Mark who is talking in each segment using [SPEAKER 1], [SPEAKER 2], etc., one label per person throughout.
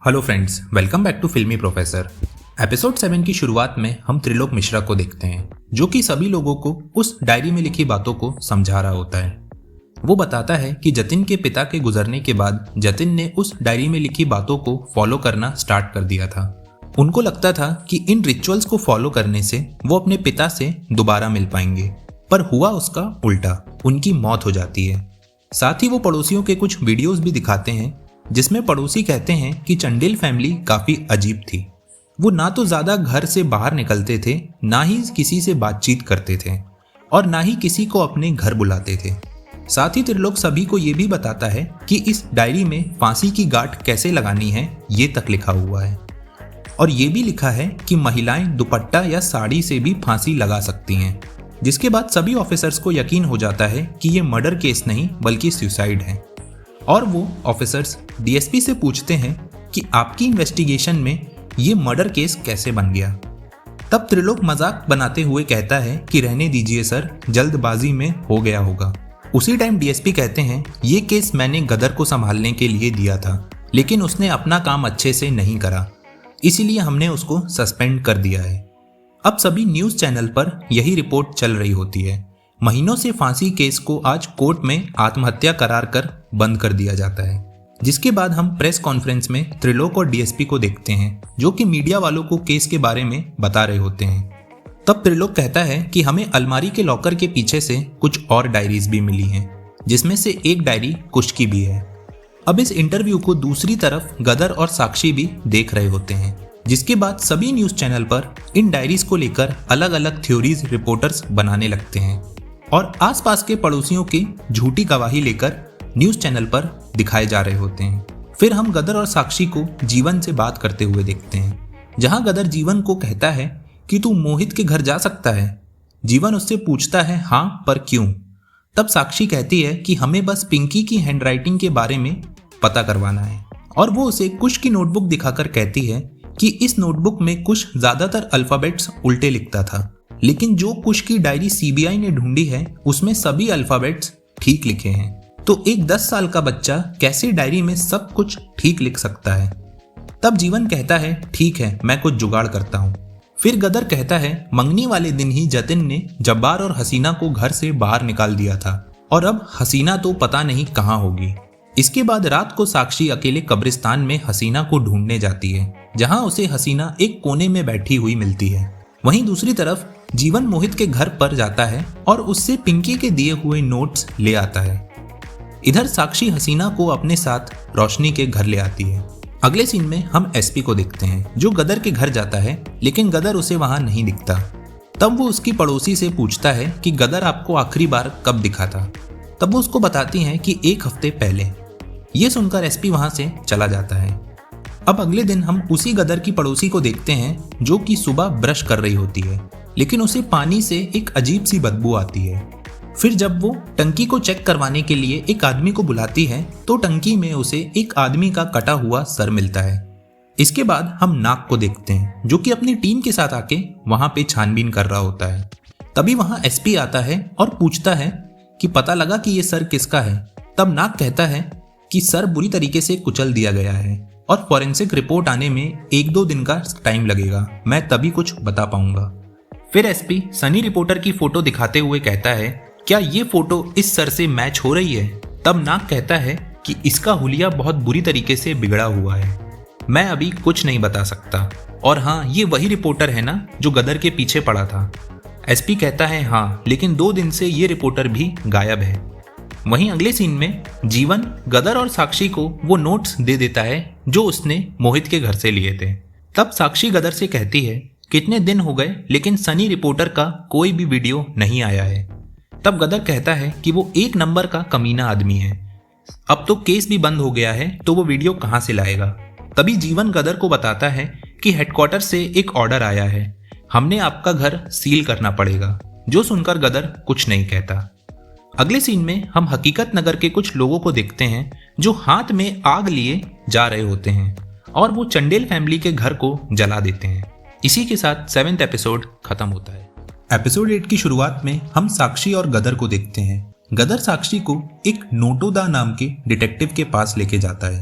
[SPEAKER 1] Hello friends, welcome back to Filmy professor. Episode 7 की शुरुआत में हम त्रिलोक मिश्रा को देखते हैं, जो कि सभी लोगों को उस डायरी में लिखी बातों को समझा रहा होता है। वो बताता है कि जतिन के पिता के गुजरने के बाद जतिन ने उस डायरी में लिखी बातों को फॉलो करना स्टार्ट कर दिया था। उनको लगता था कि इन रिचुअल्स को फॉलो करने से वो अपने पिता से दोबारा मिल पाएंगे, पर हुआ उसका उल्टा, उनकी मौत हो जाती है। साथ ही वो पड़ोसियों के कुछ वीडियोस भी दिखाते हैं जिसमें पड़ोसी कहते हैं कि चंडेल फैमिली काफी अजीब थी। वो ना तो ज्यादा घर से बाहर निकलते थे, ना ही किसी से बातचीत करते थे और ना ही किसी को अपने घर बुलाते थे। साथ ही त्रिलोक सभी को ये भी बताता है कि इस डायरी में फांसी की गांठ कैसे लगानी है ये तक लिखा हुआ है, और ये भी लिखा है कि महिलाएं दुपट्टा या साड़ी से भी फांसी लगा सकती हैं। जिसके बाद सभी ऑफिसर्स को यकीन हो जाता है कि ये मर्डर केस नहीं बल्कि सुसाइड है, और वो ऑफिसर्स डीएसपी से पूछते हैं कि आपकी इन्वेस्टिगेशन में ये मर्डर केस कैसे बन गया। तब त्रिलोक मजाक बनाते हुए कहता है कि रहने दीजिए सर, जल्दबाजी में हो गया होगा। उसी टाइम डीएसपी कहते हैं ये केस मैंने गदर को संभालने के लिए दिया था, लेकिन उसने अपना काम अच्छे से नहीं करा, इसीलिए हमने उसको सस्पेंड कर दिया है। अब सभी न्यूज चैनल पर यही रिपोर्ट चल रही होती है। महीनों से फांसी केस को आज कोर्ट में आत्महत्या करार कर बंद कर दिया जाता है। जिसके बाद हम प्रेस कॉन्फ्रेंस में त्रिलोक और डीएसपी को देखते हैं, जो कि मीडिया वालों को केस के बारे में बता रहे होते हैं। तब त्रिलोक कहता है कि हमें अलमारी के लॉकर के पीछे से कुछ और डायरीज भी मिली हैं, जिसमें से एक डायरी कुश की भी है। अब इस इंटरव्यू को दूसरी तरफ गदर और साक्षी भी देख रहे होते हैं। जिसके बाद सभी न्यूज चैनल पर इन डायरीज को लेकर अलग अलग थ्योरीज रिपोर्टर्स बनाने लगते हैं और आसपास के पड़ोसियों की झूठी गवाही लेकर न्यूज चैनल पर दिखाए जा रहे होते हैं। फिर हम गदर और साक्षी को जीवन से बात करते हुए देखते हैं, जहां गदर जीवन को कहता है कि तू मोहित के घर जा सकता है। जीवन उससे पूछता है हाँ, पर क्यों? तब साक्षी कहती है कि हमें बस पिंकी की हैंडराइटिंग के बारे में पता करवाना है, और वो उसे कुश की नोटबुक दिखाकर कहती है कि इस नोटबुक में कुश ज्यादातर अल्फाबेट्स उल्टे लिखता था, लेकिन जो कुश की डायरी सीबीआई ने ढूंढी है उसमें सभी अल्फाबेट्स ठीक लिखे हैं। तो एक 10 साल का बच्चा कैसे डायरी में सब कुछ ठीक लिख सकता है? तब जीवन कहता है ठीक है, मैं कुछ जुगाड़ करता हूँ। फिर गदर कहता है मंगनी वाले दिन ही जतिन ने जब्बार और हसीना को घर से बाहर निकाल दिया था, और अब हसीना तो पता नहीं कहाँ होगी। इसके बाद रात को साक्षी अकेले कब्रिस्तान में हसीना को ढूंढने जाती है, जहां उसे हसीना एक कोने में बैठी हुई मिलती है। वहीं दूसरी तरफ जीवन मोहित के घर पर जाता है और उससे पिंकी के दिए हुए नोट्स ले आता है। इधर साक्षी हसीना को अपने साथ रोशनी के घर ले आती है। अगले सीन में हम एसपी को देखते हैं, जो गदर के घर जाता है, लेकिन गदर उसे वहां नहीं दिखता। तब वो उसकी पड़ोसी से पूछता है कि गदर आपको आखिरी बार कब दिखा था? तब वो उसको बताती हैं कि 1 हफ्ते पहले। ये सुनकर एसपी वहां से चला जाता है। अब अगले दिन हम उसी गदर की पड़ोसी को देखते हैं, जो कि सुबह ब्रश कर रही होती है, लेकिन उसे पानी से एक अजीब सी बदबू आती है। फिर जब वो टंकी को चेक करवाने के लिए एक आदमी को बुलाती है, तो टंकी में उसे एक आदमी का कटा हुआ सर मिलता है। इसके बाद हम नाग को देखते हैं, जो कि अपनी टीम के साथ आके वहां पे छानबीन कर रहा होता है। तभी वहां एसपी आता है और पूछता है कि पता लगा कि ये सर किसका है? तब नाग कहता है कि सर बुरी तरीके से कुचल दिया गया है और फॉरेंसिक रिपोर्ट आने में 1-2 दिन का टाइम लगेगा, मैं तभी कुछ बता पाऊंगा। फिर एसपी सनी रिपोर्टर की फोटो दिखाते हुए कहता है क्या ये फोटो इस सर से मैच हो रही है? तब नाग कहता है कि इसका हुलिया बहुत बुरी तरीके से बिगड़ा हुआ है, मैं अभी कुछ नहीं बता सकता। और हाँ, ये वही रिपोर्टर है ना जो गदर के पीछे पड़ा था? एसपी कहता है हाँ, लेकिन 2 दिन से ये रिपोर्टर भी गायब है। वहीं अगले सीन में जीवन गदर और साक्षी को वो नोट्स दे देता है जो उसने मोहित के घर से लिए थे। तब साक्षी गदर से कहती है कितने दिन हो गए, लेकिन सनी रिपोर्टर का कोई भी वीडियो नहीं आया है। तब गदर कहता है कि वो 1 नंबर का कमीना आदमी है, अब तो केस भी बंद हो गया है, तो वो वीडियो कहाँ से लाएगा? तभी जीवन गदर को बताता है कि हेडक्वार्टर से एक ऑर्डर आया है, हमने आपका घर सील करना पड़ेगा। जो सुनकर गदर कुछ नहीं कहता। अगले सीन में हम हकीकत नगर के कुछ लोगों को देखते हैं, जो हाथ में आग लिए जा रहे होते हैं और वो चंडेल फैमिली के घर को जला देते हैं। इसी के साथ 7वां एपिसोड खत्म होता है। एपिसोड 8 की शुरुआत में हम साक्षी और गदर को देखते हैं। गदर साक्षी को एक नोटोदा नाम के डिटेक्टिव के पास लेके जाता है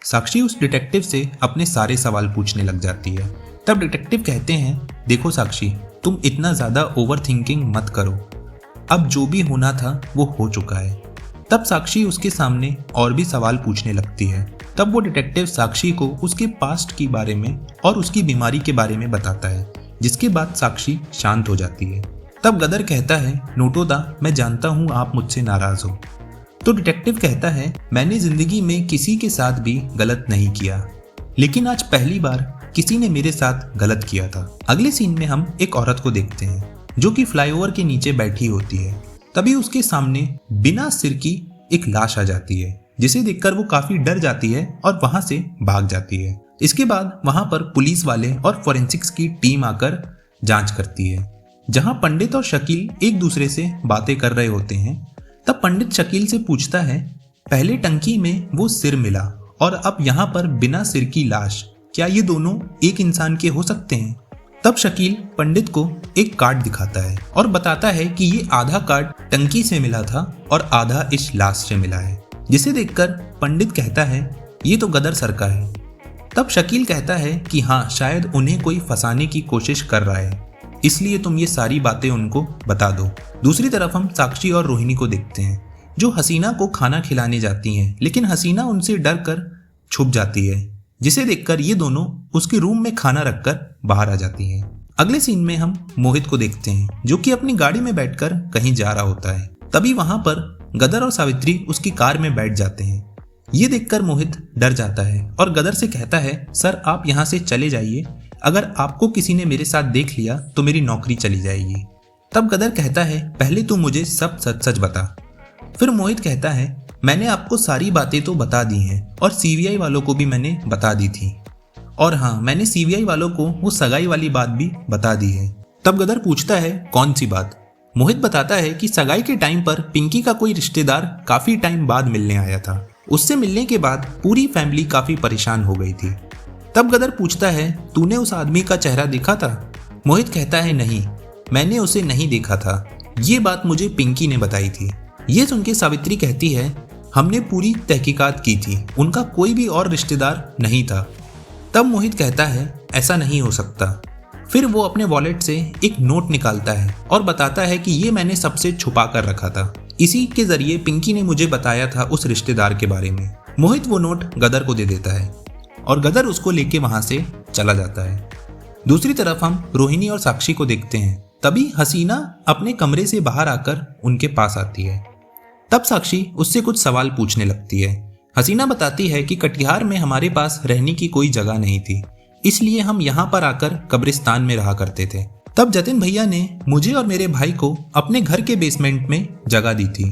[SPEAKER 1] साक्षी उस डिटेक्टिव से अपने सारे सवाल पूछने लग जाती है। तब डिटेक्टिव कहते हैं, देखो साक्षी, तुम इतना ज़्यादा ओवर थिंकिंग मत करो, अब जो भी होना था वो हो चुका है। तब साक्षी उसके सामने और भी सवाल पूछने लगती है। तब वो डिटेक्टिव साक्षी को उसके पास्ट के बारे में और उसकी बीमारी के बारे में बताता है, जिसके बाद साक्षी शांत हो जाती है। तब गदर कहता है, नोटोदा, मैं जानता हूँ आप मुझसे नाराज हो। तो डिटेक्टिव कहता है, मैंने जिंदगी में किसी के साथ भी गलत नहीं किया, लेकिन आज पहली बार किसी ने मेरे साथ गलत किया था। अगले सीन में हम एक औरत को देखते हैं जो कि फ्लाईओवर के नीचे बैठी होती है। तभी उसके सामने बिना सिर की एक लाश आ जाती है, जिसे देखकर वो काफी डर जाती है और वहां से भाग जाती है। इसके बाद वहां पर पुलिस वाले और फोरेंसिक्स की टीम आकर जांच करती है, जहां पंडित और शकील एक दूसरे से बातें कर रहे होते हैं। तब पंडित शकील से पूछता है, पहले टंकी में वो सिर मिला और अब यहाँ पर बिना सिर की लाश, क्या ये दोनों एक इंसान के हो सकते हैं? तब शकील पंडित को एक कार्ड दिखाता है और बताता है कि ये आधा कार्ड टंकी से मिला था और आधा इस लाश से मिला है, जिसे देखकर पंडित कहता है, ये तो गदर सर का है। तब शकील कहता है कि हाँ, शायद उन्हें कोई फंसाने की कोशिश कर रहा है, इसलिए तुम ये सारी बातें उनको बता दो। दूसरी तरफ हम साक्षी और रोहिणी को देखते हैं, जो हसीना को खाना खिलाने जाती हैं, लेकिन हसीना उनसे डर कर छुप जाती है, जिसे देखकर ये दोनों उसके रूम में खाना रखकर बाहर आ जाती हैं। अगले सीन में हम मोहित को देखते हैं, जो कि अपनी गाड़ी में बैठकर कहीं जा रहा होता है। तभी वहां पर गदर और सावित्री उसकी कार में बैठ जाते हैं। ये देखकर मोहित डर जाता है और गदर से कहता है, सर आप यहाँ से चले जाइए, अगर आपको किसी ने मेरे साथ देख लिया तो मेरी नौकरी चली जाएगी। तब गदर कहता है, पहले तू मुझे सब सच सच बता। फिर मोहित कहता है, मैंने आपको सारी बातें तो बता दी हैं और सीबीआई वालों को भी मैंने बता दी थी, और हाँ, मैंने सीबीआई वालों को वो सगाई वाली बात भी बता दी है। तब गदर पूछता है, कौन सी बात? मोहित बताता है कि सगाई के टाइम पर पिंकी का कोई रिश्तेदार काफी टाइम बाद मिलने आया था। उससे मिलने के बाद पूरी फैमिली काफी परेशान हो गई थी। तब गदर पूछता है, तूने उस आदमी का चेहरा देखा था? मोहित कहता है, नहीं, मैंने उसे नहीं देखा था, ये बात मुझे पिंकी ने बताई थी। ये सुनकर सावित्री कहती है, हमने पूरी तहकीकात की थी, उनका कोई भी और रिश्तेदार नहीं था। तब मोहित कहता है, ऐसा नहीं हो सकता। फिर वो अपने वॉलेट से एक नोट निकालता है और बताता है कि ये मैंने सबसे छुपा कर रखा था, इसी के जरिए पिंकी ने मुझे बताया था उस रिश्तेदार के बारे में। मोहित वो नोट गदर को दे देता है और गदर उसको लेके वहां से चला जाता है। दूसरी तरफ हम रोहिणी और साक्षी को देखते हैं। तभी हसीना अपने कमरे से बाहर आकर उनके पास आती है। तब साक्षी उससे कुछ सवाल पूछने लगती है। हसीना बताती है कि कटिहार में हमारे पास रहने की कोई जगह नहीं थी, इसलिए हम यहाँ पर आकर कब्रिस्तान में रहा करते थे। तब जतिन भैया ने मुझे और मेरे भाई को अपने घर के बेसमेंट में जगह दी थी,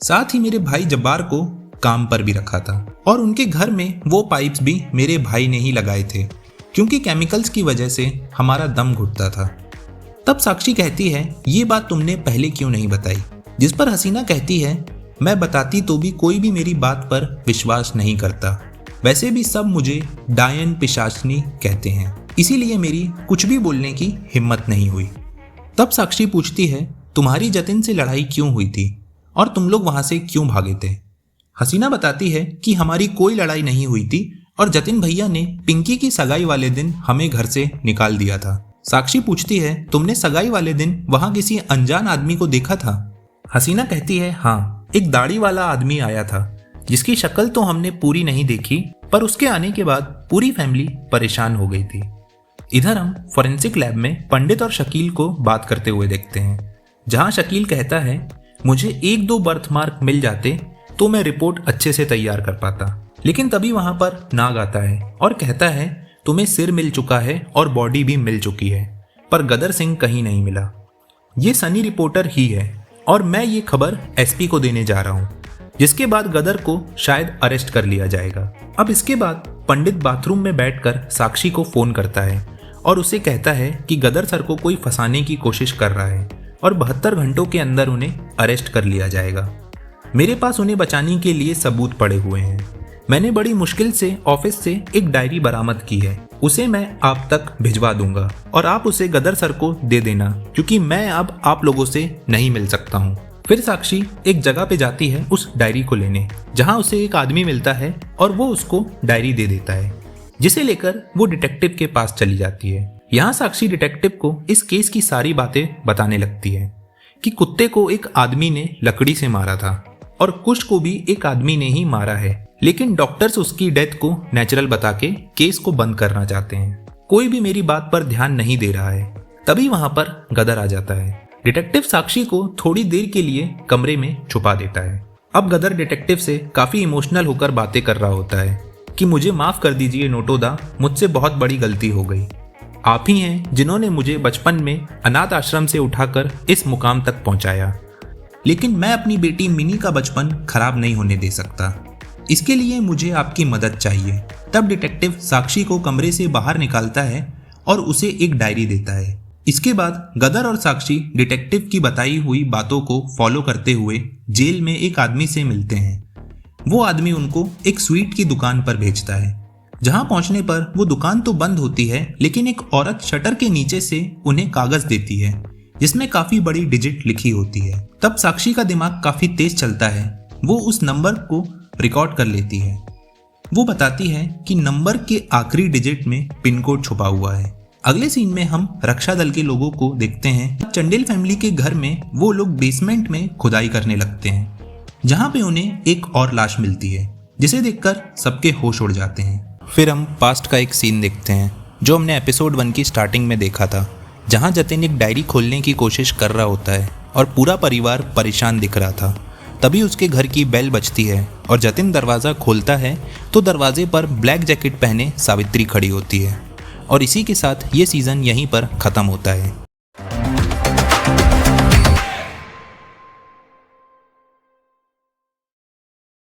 [SPEAKER 1] साथ ही मेरे भाई जब्बार को काम पर भी रखा था, और उनके घर में वो पाइप्स भी मेरे भाई ने ही लगाए थे, क्योंकि केमिकल्स की वजह से हमारा दम घुटता था। तब साक्षी कहती है, ये बात तुमने पहले क्यों नहीं बताई? जिस पर हसीना कहती है, मैं बताती तो भी कोई भी मेरी बात पर विश्वास नहीं करता, वैसे भी सब मुझे डायन पिशाचनी कहते हैं, इसीलिए मेरी कुछ भी बोलने की हिम्मत नहीं हुई। तब साक्षी पूछती है, तुम्हारी जतिन से लड़ाई क्यों हुई थी और तुम लोग वहां से क्यों भागे थे? हसीना बताती है कि हमारी कोई लड़ाई नहीं हुई थी और जतिन भैया ने पिंकी की सगाई वाले दिन हमें घर से निकाल दिया था। साक्षी पूछती है, तुमने सगाई वाले दिन वहां किसी अनजान आदमी को देखा था? हसीना कहती है, हाँ, एक दाढ़ी वाला आदमी आया था, जिसकी शक्ल तो हमने पूरी नहीं देखी, पर उसके आने के बाद पूरी फैमिली परेशान हो गई थी। इधर हम फोरेंसिक लैब में पंडित और शकील को बात करते हुए देखते हैं, जहां शकील कहता है, मुझे 1-2 बर्थमार्क मिल जाते तो मैं रिपोर्ट अच्छे से तैयार कर पाता। लेकिन तभी वहां पर नाग आता है और कहता है, तुम्हें सिर मिल चुका है और बॉडी भी मिल चुकी है, पर गदर सिंह कहीं नहीं मिला। ये सनी रिपोर्टर ही है और मैं ये खबर एसपी को देने जा रहा हूँ, जिसके बाद गदर को शायद अरेस्ट कर लिया जाएगा। अब इसके बाद पंडित बाथरूम में बैठकर साक्षी को फोन करता है और उसे कहता है कि गदर सर को कोई फंसाने की कोशिश कर रहा है और 72 घंटों के अंदर उन्हें अरेस्ट कर लिया जाएगा। मेरे पास उन्हें बचाने के लिए सबूत पड़े हुए हैं। मैंने बड़ी मुश्किल से ऑफिस से एक डायरी बरामद की है, उसे मैं आप तक भिजवा दूंगा और आप उसे गदर सर को दे देना, क्योंकि मैं अब आप लोगों से नहीं मिल सकता हूँ। फिर साक्षी एक जगह पे जाती है उस डायरी को लेने, जहां उसे एक आदमी मिलता है और वो उसको डायरी दे देता है, जिसे लेकर वो डिटेक्टिव के पास चली जाती है। यहाँ साक्षी डिटेक्टिव को इस केस की सारी बातें बताने लगती है कि कुत्ते को एक आदमी ने लकड़ी से मारा था और कुश को भी एक आदमी ने ही मारा है, लेकिन डॉक्टर्स उसकी डेथ को नेचुरल बता के केस को बंद करना चाहते हैं। कोई भी मेरी बात पर ध्यान नहीं दे रहा है। तभी वहां पर गदर आ जाता है। डिटेक्टिव साक्षी को थोड़ी देर के लिए कमरे में छुपा देता है। अब गदर डिटेक्टिव से काफी इमोशनल होकर बातें कर रहा होता है कि मुझे माफ कर दीजिए नोटोदा, मुझसे बहुत बड़ी गलती हो गई। आप ही हैं जिन्होंने मुझे बचपन में अनाथ आश्रम से उठाकर इस मुकाम तक पहुंचाया, लेकिन मैं अपनी बेटी मिनी का बचपन खराब नहीं होने दे सकता। इसके लिए मुझे आपकी मदद चाहिए। तब डिटेक्टिव साक्षी को कमरे से बाहर निकालता है और उसे एक डायरी देता है। इसके बाद गदर और साक्षी डिटेक्टिव की बताई हुई बातों को फॉलो करते हुए जेल में एक आदमी से मिलते हैं। वो आदमी उनको एक स्वीट की दुकान पर भेजता है। जहां पहुंचने पर वो दुकान तो बंद होती है, लेकिन एक औरत शटर के नीचे से उन्हें कागज देती है जिसमें काफी बड़ी डिजिट लिखी होती है। तब साक्षी का दिमाग काफी तेज चलता है। वो उस नंबर को रिकॉर्ड कर लेती है। वो बताती है कि नंबर के आखिरी डिजिट में पिन कोड छुपा हुआ है। अगले सीन में हम रक्षा दल के लोगों को देखते हैं। चंडेल फैमिली के घर में वो लोग बेसमेंट में खुदाई करने लगते हैं, जहां पे उन्हें एक और लाश मिलती है, जिसे देखकर सबके होश उड़ जाते हैं। फिर हम पास्ट का एक सीन देखते हैं जो हमने एपिसोड 1 की स्टार्टिंग में देखा था, जहां जतिन एक डायरी खोलने की कोशिश कर रहा होता है और पूरा परिवार परेशान दिख रहा था। तभी उसके घर की बेल बजती है और जतिन दरवाज़ा खोलता है तो दरवाजे पर ब्लैक जैकेट पहने सावित्री खड़ी होती है। और इसी के साथ ये सीज़न यहीं पर ख़त्म होता है।